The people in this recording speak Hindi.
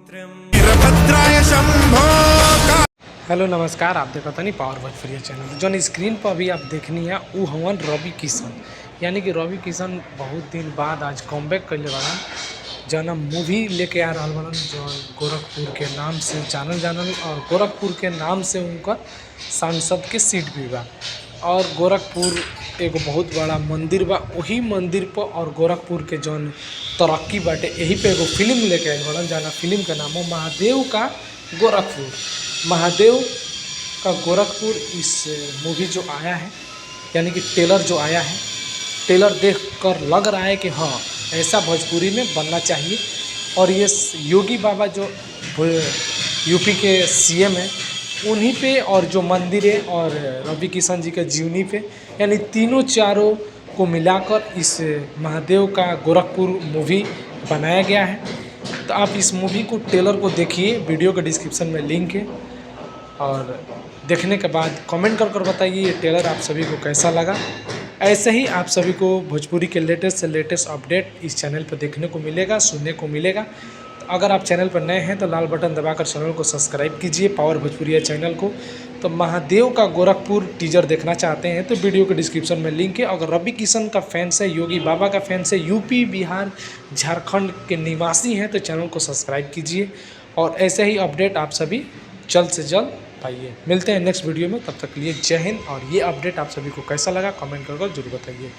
वीरभद्राय शंभो। हेलो नमस्कार, आप देखा नहीं पावर भोजपुरी चैनल। जो स्क्रीन पर अभी आप देखनी है वो हवन रवि किशन, यानी कि रवि किशन बहुत दिन बाद आज कमबैक कर ले बड़न। जना मूवी लेके आ रहा बड़न जो गोरखपुर के नाम से जानल और गोरखपुर के नाम से उनका सांसद के सीट भी बा। और गोरखपुर एगो बहुत बड़ा मंदिर बा, वही मंदिर पर और गोरखपुर के जौन तरक्की बाटे यही पे एगो फिल्म लेके आए बड़न। जाना फिल्म का नाम है महादेव का गोरखपुर। महादेव का गोरखपुर इस मूवी जो आया है, यानी कि ट्रेलर जो आया है, ट्रेलर देखकर लग रहा है कि हाँ ऐसा भोजपुरी में बनना चाहिए। और ये योगी बाबा जो यूपी के सीएम हैं उन्हीं पे, और जो मंदिर है और रवि किशन जी के जीवनी पे, यानी तीनों चारों को मिलाकर इस महादेव का गोरखपुर मूवी बनाया गया है। तो आप इस मूवी को ट्रेलर को देखिए, वीडियो के डिस्क्रिप्शन में लिंक है। और देखने के बाद कमेंट कर बताइए ये ट्रेलर आप सभी को कैसा लगा। ऐसे ही आप सभी को भोजपुरी के लेटेस्ट से लेटेस्ट अपडेट इस चैनल पर देखने को मिलेगा, सुनने को मिलेगा। तो अगर आप चैनल पर नए हैं तो लाल बटन दबाकर चैनल को सब्सक्राइब कीजिए, पावर भोजपुरिया चैनल को। तो महादेव का गोरखपुर टीजर देखना चाहते हैं तो वीडियो के डिस्क्रिप्शन में लिंक है। अगर रवि किशन का फैंस है, योगी बाबा का फैंस है, यूपी बिहार झारखंड के निवासी हैं तो चैनल को सब्सक्राइब कीजिए। और ऐसे ही अपडेट आप सभी जल्द से जल्द पाइए। मिलते हैं नेक्स्ट वीडियो में, तब तक के लिए जय हिंद। और ये अपडेट आप सभी को कैसा लगा कमेंट करके जरूर बताइए।